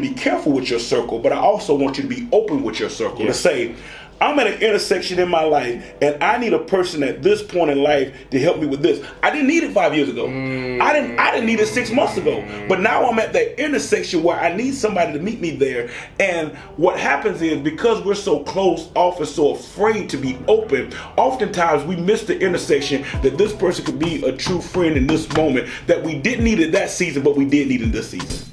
to be careful with your circle, but I also want you to be open with your circle. To say, I'm at an intersection in my life, and I need a person at this point in life to help me with this. I didn't need it 5 years ago. I didn't need it 6 months ago. But now I'm at that intersection where I need somebody to meet me there. And what happens is, because we're so closed off and so afraid to be open, oftentimes we miss the intersection that this person could be a true friend in this moment that we didn't need in that season, but we did need in this season.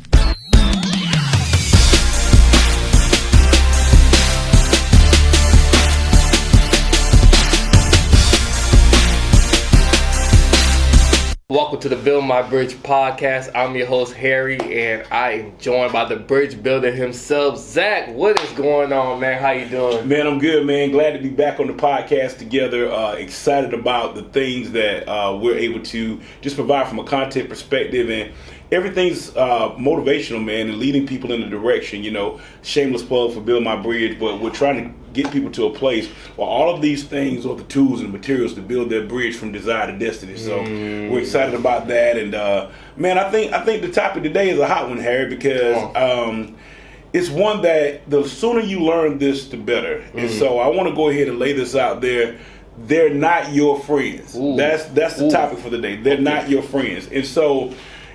Welcome to the Build My Bridge podcast. I'm your host, Harry, and I am joined by the bridge builder himself, Zach. What is going on, man? How you doing? Man, I'm good, man. Glad to be back on the podcast together. Excited about the things that we're able to just provide from a content perspective, and everything's motivational, man, and leading people in the direction. You know, shameless plug for Build My Bridge, but we're trying to get people to a place where all of these things are the tools and materials to build their bridge from desire to destiny. So we're excited about that. And man, I think the topic today is a hot one, Harry, because it's one that the sooner you learn this, the better. And so I want to go ahead and lay this out there. They're not your friends. That's the topic for the day. They're not your friends. And so,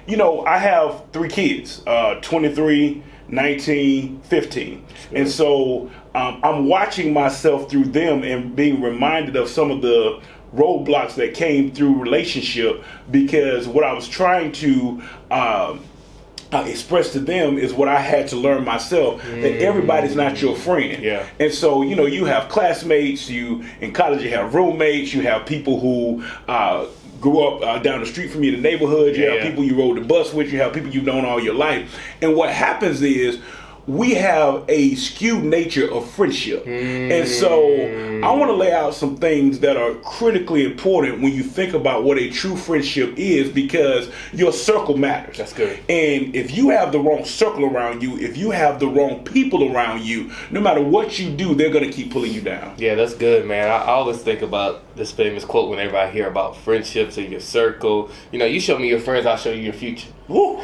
you know, I have 3 kids, 23, 19, 15. Sure. And so I'm watching myself through them and being reminded of some of the roadblocks that came through relationship, because what I was trying to express to them is what I had to learn myself, that everybody's not your friend. Yeah. And so, you know, you have classmates, in college you have roommates, you have people who grew up down the street from you in the neighborhood, you have people you rode the bus with, you have people you've known all your life. And what happens is, we have a skewed nature of friendship. And so I want to lay out some things that are critically important when you think about what a true friendship is, because your circle matters. That's good. And if you have the wrong circle around you, if you have the wrong people around you, no matter what you do, they're going to keep pulling you down. Yeah, that's good, man. I always think about this famous quote whenever I hear about friendships and your circle. You know, you show me your friends, I'll show you your future. Woo.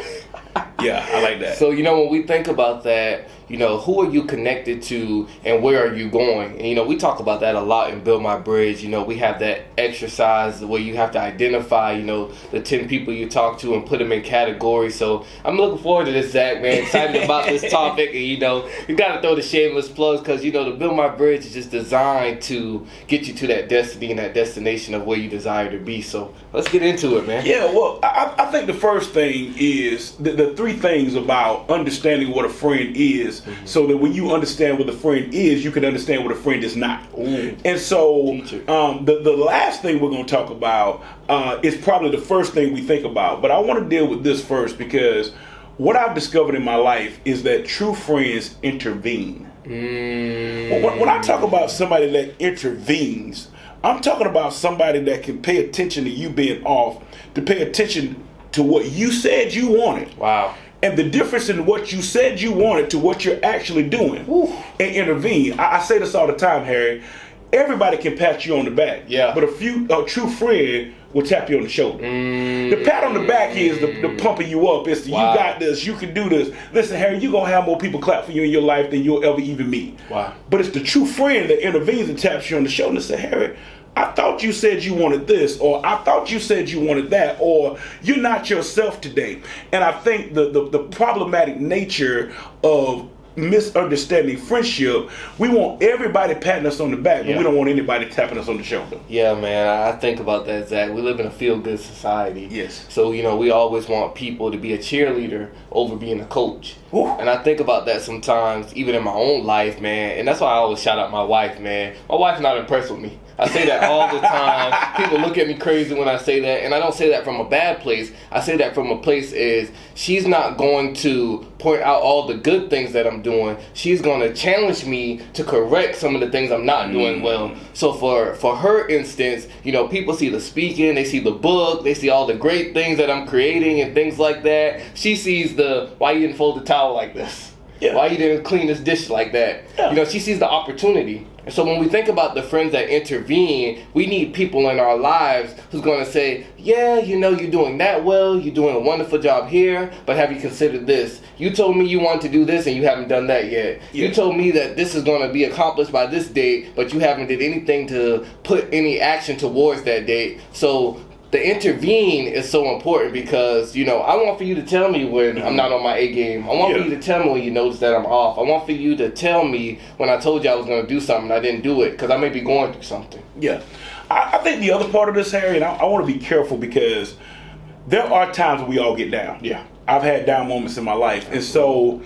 Yeah, I like that. So, you know, when we think about that, you know, who are you connected to and where are you going? And, you know, we talk about that a lot in Build My Bridge. You know, we have that exercise where you have to identify, you know, the 10 people you talk to and put them in categories. So I'm looking forward to this, Zach, man. Excited about this topic. And, you know, you got to throw the shameless plugs, because, you know, the Build My Bridge is just designed to get you to that destiny and that destination of where you desire to be. So let's get into it, man. Yeah, well, I think the first thing is the 3 things about understanding what a friend is, so that when you understand what a friend is, you can understand what a friend is not. And so the last thing we're going to talk about is probably the first thing we think about. But I want to deal with this first, because what I've discovered in my life is that true friends intervene. When I talk about somebody that intervenes, I'm talking about somebody that can pay attention to you being off, to pay attention to what you said you wanted. Wow. And the difference in what you said you wanted to what you're actually doing. And intervene. I say this all the time, Harry. Everybody can pat you on the back. Yeah. But a true friend will tap you on the shoulder. The pat on the back is the pumping you up. It's the, you got this, you can do this. Listen, Harry, you're going to have more people clap for you in your life than you'll ever even meet. Wow. But it's the true friend that intervenes and taps you on the shoulder and says, Harry, I thought you said you wanted this, or I thought you said you wanted that, or you're not yourself today. And I think the problematic nature of misunderstanding friendship, we want everybody patting us on the back, but we don't want anybody tapping us on the shoulder. Yeah, man, I think about that, Zach. We live in a feel-good society. Yes. So, you know, we always want people to be a cheerleader over being a coach. Ooh. And I think about that sometimes, even in my own life, man. And that's why I always shout out my wife, man. My wife's not impressed with me. I say that all the time. People look at me crazy when I say that, and I don't say that from a bad place. I say that from a place is she's not going to point out all the good things that I'm doing. She's going to challenge me to correct some of the things I'm not doing well. So for her instance, you know, people see the speaking, they see the book, they see all the great things that I'm creating and things like that. She sees the, why you didn't fold the towel like this? Yeah. Why you didn't clean this dish like that? Yeah. You know, she sees the opportunity. And so when we think about the friends that intervene, we need people in our lives who's going to say, yeah, you know, you're doing that well, you're doing a wonderful job here, but have you considered this? You told me you wanted to do this and you haven't done that yet. Yeah. You told me that this is going to be accomplished by this date, but you haven't did anything to put any action towards that date. So the intervene is so important because, you know, I want for you to tell me when I'm not on my A game. I want for you to tell me when you notice that I'm off. I want for you to tell me when I told you I was going to do something and I didn't do it because I may be going through something. Yeah. I think the other part of this, Harry, and I want to be careful because there are times when we all get down. Yeah. I've had down moments in my life. And so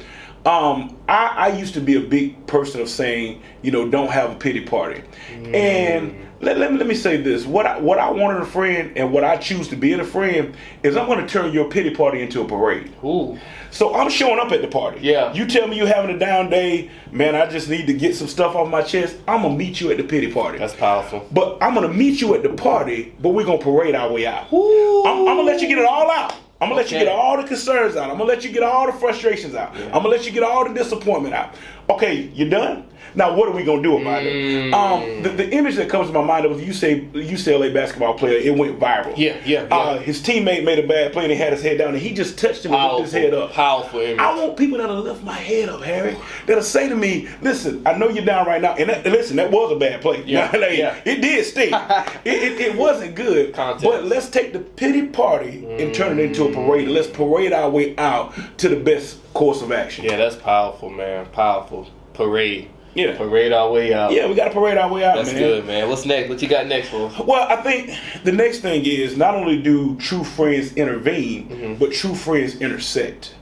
I used to be a big person of saying, you know, don't have a pity party. And let me say this. What I want in a friend and what I choose to be in a friend is I'm going to turn your pity party into a parade. Ooh. So I'm showing up at the party. Yeah. You tell me you're having a down day, man, I just need to get some stuff off my chest. I'm going to meet you at the pity party. That's powerful. But I'm going to meet you at the party, but we're going to parade our way out. Ooh. I'm going to let you get it all out. I'm going to let you Okay. get all the concerns out. I'm going to let you get all the frustrations out. Yeah. I'm going to let you get all the disappointment out. Okay, you done? Now, what are we going to do about it? The image that comes to my mind of UCLA basketball player, it went viral. Yeah. His teammate made a bad play and he had his head down and he just touched him and lifted his head up. Powerful image. I want people that'll lift my head up, Harry. That'll say to me, listen, I know you're down right now. And listen, that was a bad play. Yeah. It did stink. it wasn't good. Context. But let's take the pity party and turn it into a parade. Let's parade our way out to the best course of action. Yeah, that's powerful, man. Powerful. Parade. Yeah. Parade our way out. Yeah, we got to parade our way out, That's man. good, man. What's next? What you got next for us? Well, I think the next thing is not only do true friends intervene, but true friends intersect.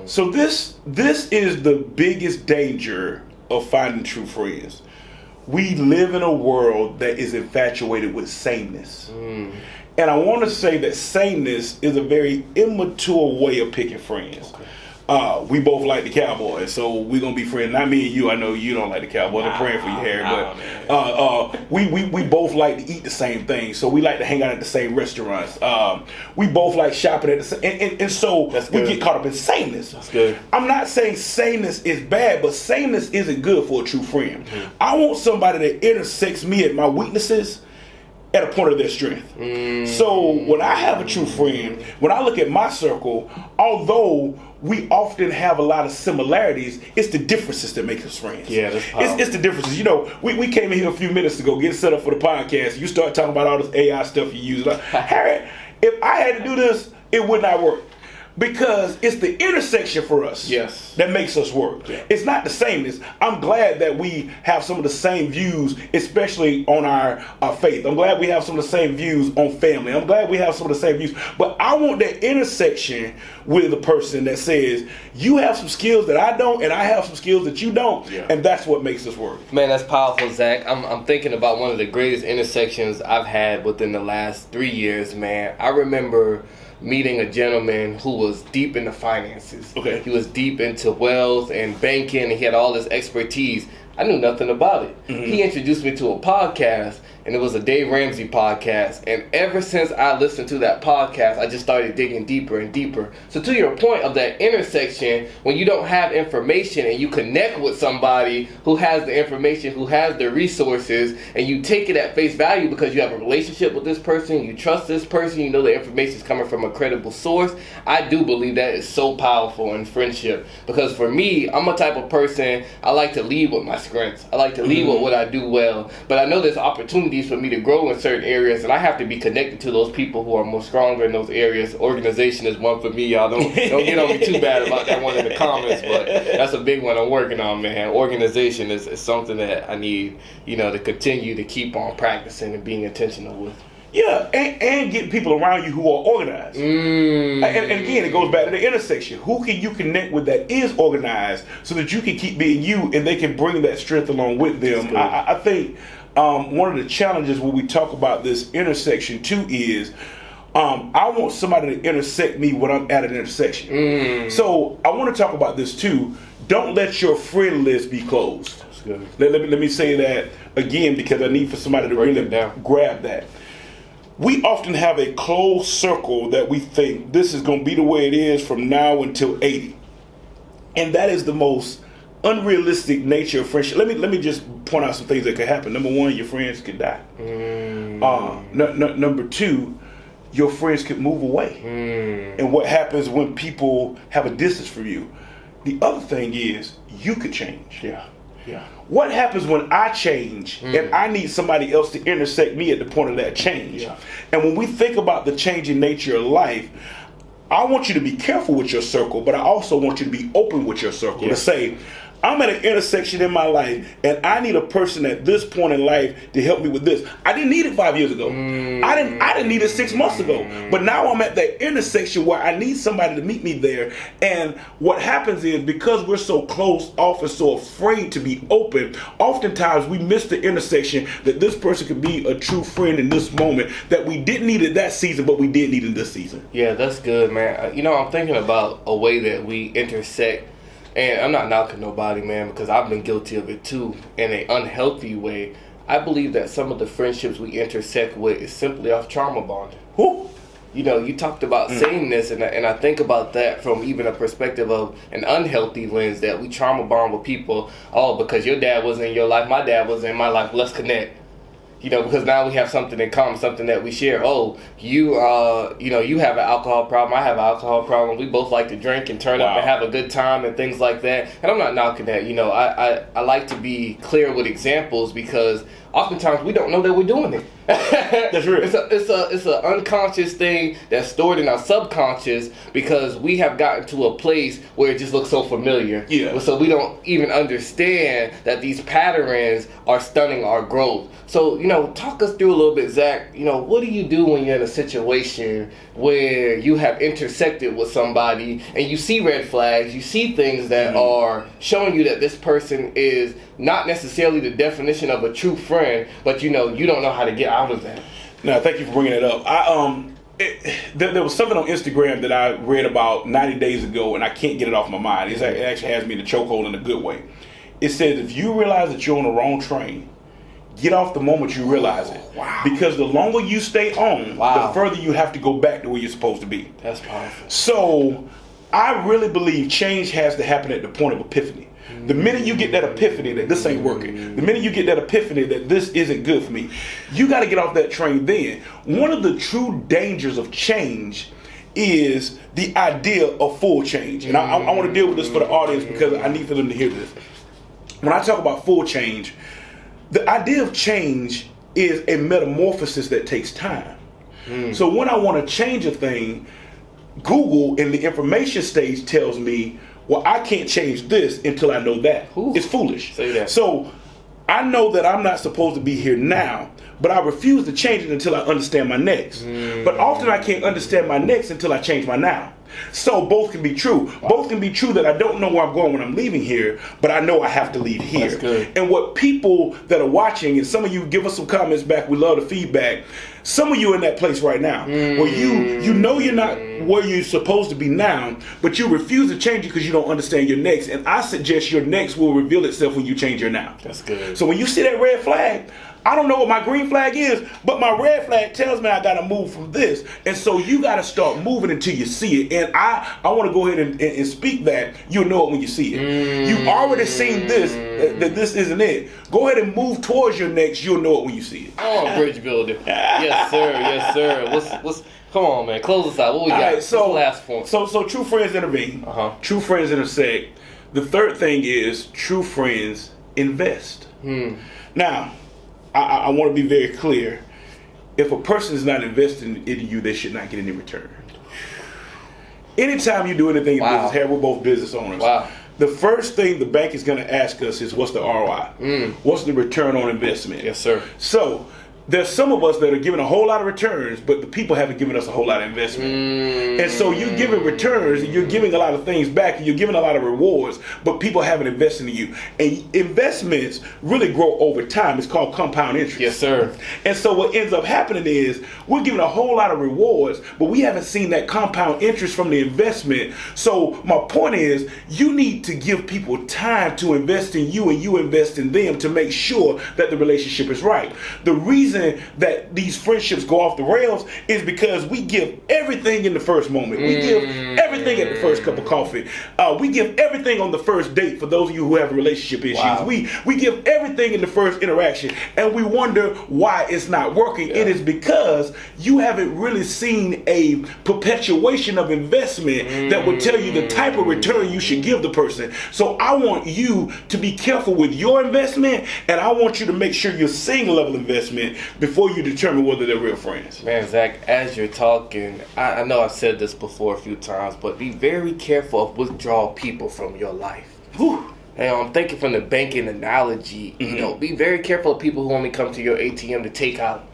So this is the biggest danger of finding true friends. We live in a world that is infatuated with sameness. And I want to say that sameness is a very immature way of picking friends. Okay. We both like the Cowboys, so we're gonna be friends. Not me and you. I know you don't like the Cowboys. I'm praying for you, Harry. But we both like to eat the same things, so we like to hang out at the same restaurants. We both like shopping at the same, and so we get caught up in sameness. That's good. I'm not saying sameness is bad, but sameness isn't good for a true friend. I want somebody that intersects me at my weaknesses at a point of their strength. So when I have a true friend, when I look at my circle, although we often have a lot of similarities, it's the differences that make us friends. Yeah, that's powerful. It's the differences. You know, we came in here a few minutes ago, getting set up for the podcast. You start talking about all this AI stuff you use. Like, Harry, if I had to do this, it would not work. Because it's the intersection for us that makes us work. Yeah. It's not the sameness. I'm glad that we have some of the same views, especially on our faith. I'm glad we have some of the same views on family. I'm glad we have some of the same views. But I want that intersection with a person that says, you have some skills that I don't, and I have some skills that you don't. Yeah. And that's what makes us work. Man, that's powerful, Zach. I'm thinking about one of the greatest intersections I've had within the last 3 years, man. I remember meeting a gentleman who was deep into finances. Okay. He was deep into wealth and banking, and he had all this expertise. I knew nothing about it. He introduced me to a podcast, and it was a Dave Ramsey podcast. And ever since I listened to that podcast, I just started digging deeper and deeper. So to your point of that intersection, when you don't have information and you connect with somebody who has the information, who has the resources, and you take it at face value because you have a relationship with this person, you trust this person, you know the information is coming from a credible source, I do believe that is so powerful in friendship. Because for me, I'm a type of person, I like to lead with my strengths. I like to lead with what I do well. But I know there's opportunities for me to grow in certain areas, and I have to be connected to those people who are more stronger in those areas. Organization is one for me, y'all. Don't get on me too bad about that one in the comments, but that's a big one I'm working on, man. Organization is something that I need, to continue to keep on practicing and being intentional with. Yeah, and get people around you who are organized. And again, it goes back to the intersection. Who can you connect with that is organized so that you can keep being you and they can bring that strength along with them? I think one of the challenges when we talk about this intersection too is I want somebody to intersect me when I'm at an intersection. So I want to talk about this too. Don't let your friend list be closed. That's good. Let me say that again because I need for somebody to really grab that. We often have a closed circle that we think this is going to be the way it is from now until 80. And that is the most unrealistic nature of friendship. Let me just point out some things that could happen. Number one, your friends could die. Number two, your friends could move away. And what happens when people have a distance from you? The other thing is you could change. Yeah. What happens when I change and I need somebody else to intersect me at the point of that change? Yeah. And when we think about the changing nature of life, I want you to be careful with your circle, but I also want you to be open with your circle to say, I'm at an intersection in my life and I need a person at this point in life to help me with this. I didn't need it 5 years ago. I didn't need it 6 months ago. But now I'm at that intersection where I need somebody to meet me there. And what happens is, because we're so closed off and so afraid to be open, oftentimes we miss the intersection that this person could be a true friend in this moment that we didn't need in that season, but we did need in this season. Yeah, that's good, man. You know, I'm thinking about a way that we intersect. And I'm not knocking nobody, man, because I've been guilty of it too, in an unhealthy way. I believe that some of the friendships we intersect with is simply off trauma bonding. Woo. You know, you talked about sameness, and I think about that from even a perspective of an unhealthy lens, that we trauma bond with people. Oh, because your dad was in your life, my dad was in my life, let's connect. You know, because now we have something in common, something that we share. Oh, you have an alcohol problem, I have an alcohol problem. We both like to drink and turn up and have a good time and things like that. And I'm not knocking that. You know, I like to be clear with examples, because oftentimes we don't know that we're doing it. That's real. It's an unconscious thing that's stored in our subconscious, because we have gotten to a place where it just looks so familiar. Yeah. So we don't even understand that these patterns are stunning our growth. So, you know, talk us through a little bit, Zach. You know, what do you do when you're in a situation where you have intersected with somebody and you see red flags, you see things that are showing you that this person is not necessarily the definition of a true friend, but you know, you don't know how to get out of that? No, thank you for bringing it up. There was something on Instagram that I read about 90 days ago, and I can't get it off my mind. It actually has me in a chokehold in a good way. It says, if you realize that you're on the wrong train, get off the moment you realize it. Wow. Because the longer you stay on, the further you have to go back to where you're supposed to be. That's powerful. So I really believe change has to happen at the point of epiphany. The minute you get that epiphany that this ain't working, the minute you get that epiphany that this isn't good for me, you got to get off that train then. One of the true dangers of change is the idea of full change. And I want to deal with this for the audience, because I need for them to hear this. When I talk about full change, the idea of change is a metamorphosis that takes time. So when I want to change a thing, Google in the information stage tells me, well, I can't change this until I know that. It's foolish. Say that. So I know that I'm not supposed to be here now, but I refuse to change it until I understand my next. But often I can't understand my next until I change my now. So both can be true. Both can be true, that I don't know where I'm going when I'm leaving here, but I know I have to leave here. That's good. And what people that are watching, and some of you give us some comments back, we love the feedback. Some of you in that place right now, where you know you're not where you're supposed to be now, but you refuse to change it because you don't understand your next. And I suggest your next will reveal itself when you change your now. That's good. So when you see that red flag, I don't know what my green flag is, but my red flag tells me I got to move from this. And so you got to start moving until you see it. And I want to go ahead and speak that. You'll know it when you see it. You've already seen this, that this isn't it. Go ahead and move towards your next. You'll know it when you see it. Oh, bridge builder. Yes, sir. Yes, sir. What's come on, man. Close us out. What we got? Right, What's the last point? So true friends intervene. True friends intersect. The third thing is true friends invest. Now, I want to be very clear. If a person is not investing in you, they should not get any return. Anytime you do anything in business, here we're both business owners. The first thing the bank is going to ask us is, what's the ROI? What's the return on investment? Yes, sir. So there's some of us that are giving a whole lot of returns, but the people haven't given us a whole lot of investment. And so you're giving returns, and you're giving a lot of things back, and you're giving a lot of rewards, but people haven't invested in you. And investments really grow over time. It's called compound interest. Yes, sir. And so what ends up happening is we're giving a whole lot of rewards, but we haven't seen that compound interest from the investment. So my point is, you need to give people time to invest in you, and you invest in them to make sure that the relationship is right. The reason reason that these friendships go off the rails is because we give everything in the first moment. We give everything at the first cup of coffee. We give everything on the first date for those of you who have relationship issues. Wow. We give everything in the first interaction, and we wonder why it's not working. Yeah. It is because you haven't really seen a perpetuation of investment that would tell you the type of return you should give the person. So I want you to be careful with your investment, and I want you to make sure you're seeing a level of investment before you determine whether they're real friends. Man, Zach, as you're talking, I know I've said this before a few times, but be very careful of withdrawal people from your life. Whew. Hey, I'm thinking from the banking analogy, you know, be very careful of people who only come to your ATM to take out.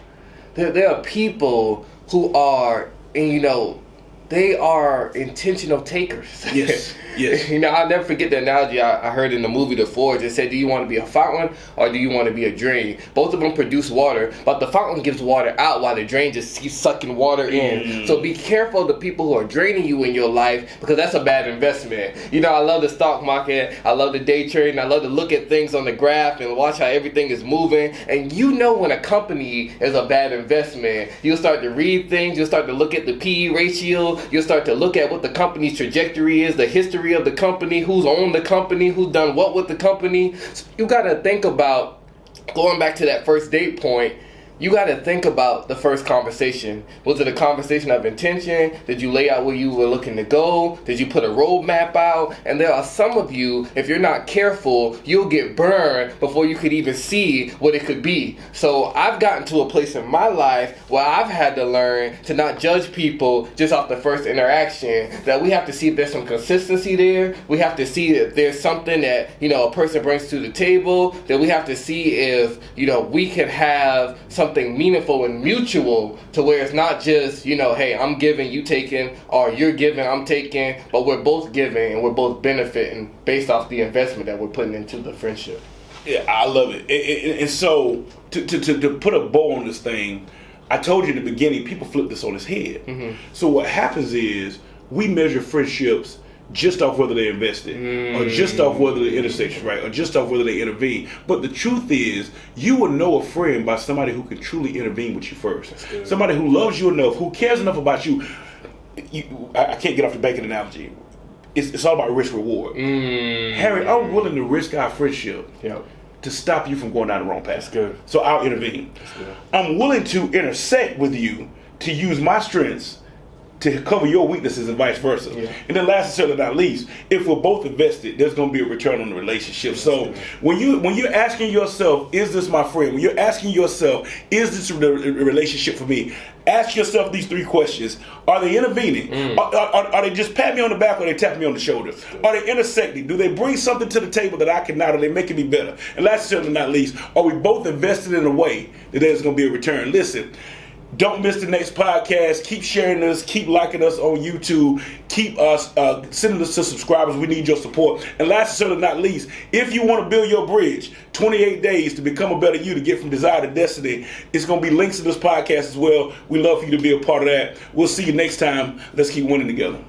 There are people who are, and you know, they are intentional takers. Yes, yes. You know, I'll never forget the analogy I heard in the movie The Forge. It said, do you want to be a fountain or do you want to be a drain? Both of them produce water, but the fountain gives water out while the drain just keeps sucking water in. So be careful of the people who are draining you in your life, because that's a bad investment. You know, I love the stock market. I love the day trading. I love to look at things on the graph and watch how everything is moving. And you know when a company is a bad investment, you'll start to read things. You'll start to look at the PE ratio. You'll start to look at what the company's trajectory is, the history of the company, who's owned the company, who's done what with the company. So you got to think about, going back to that first date point, you got to think about the first conversation. Was it a conversation of intention? Did you lay out where you were looking to go? Did you put a roadmap out? And there are some of you, if you're not careful, you'll get burned before you could even see what it could be. So I've gotten to a place in my life where I've had to learn to not judge people just off the first interaction, that we have to see if there's some consistency there. We have to see if there's something that, you know, a person brings to the table, that we have to see if, you know, we can have something meaningful and mutual, to where it's not just, you know, hey, I'm giving, you taking, or you're giving, I'm taking, but we're both giving and we're both benefiting based off the investment that we're putting into the friendship. Yeah, I love it. And so to put a bow on this thing, I told you in the beginning, people flip this on its head. So what happens is we measure friendships just off whether they invested, or just off whether the intersection's right, or just off whether they intervene. But the truth is, you will know a friend by somebody who can truly intervene with you first. Somebody who loves you enough, who cares enough about you. I can't get off the banking analogy. It's all about risk reward. Harry, I'm willing to risk our friendship to stop you from going down the wrong path. That's good. So I'll intervene. That's good. I'm willing to intersect with you to use my strengths to cover your weaknesses and vice versa. And then last and certainly not least, if we're both invested, there's going to be a return on the relationship. So when you're asking yourself, is this my friend? When you're asking yourself, is this a relationship for me? Ask yourself these three questions. Are they intervening? Are they just patting me on the back, or they tapping me on the shoulder? Are they intersecting? Do they bring something to the table that I cannot? Are they making me better? And last and certainly not least, are we both invested in a way that there's going to be a return? Listen, don't miss the next podcast. Keep sharing us. Keep liking us on YouTube. Keep us sending us to subscribers. We need your support. And last and certainly not least, if you want to build your bridge, 28 days to become a better you, to get from desire to destiny, it's going to be links to this podcast as well. We love for you to be a part of that. We'll see you next time. Let's keep winning together.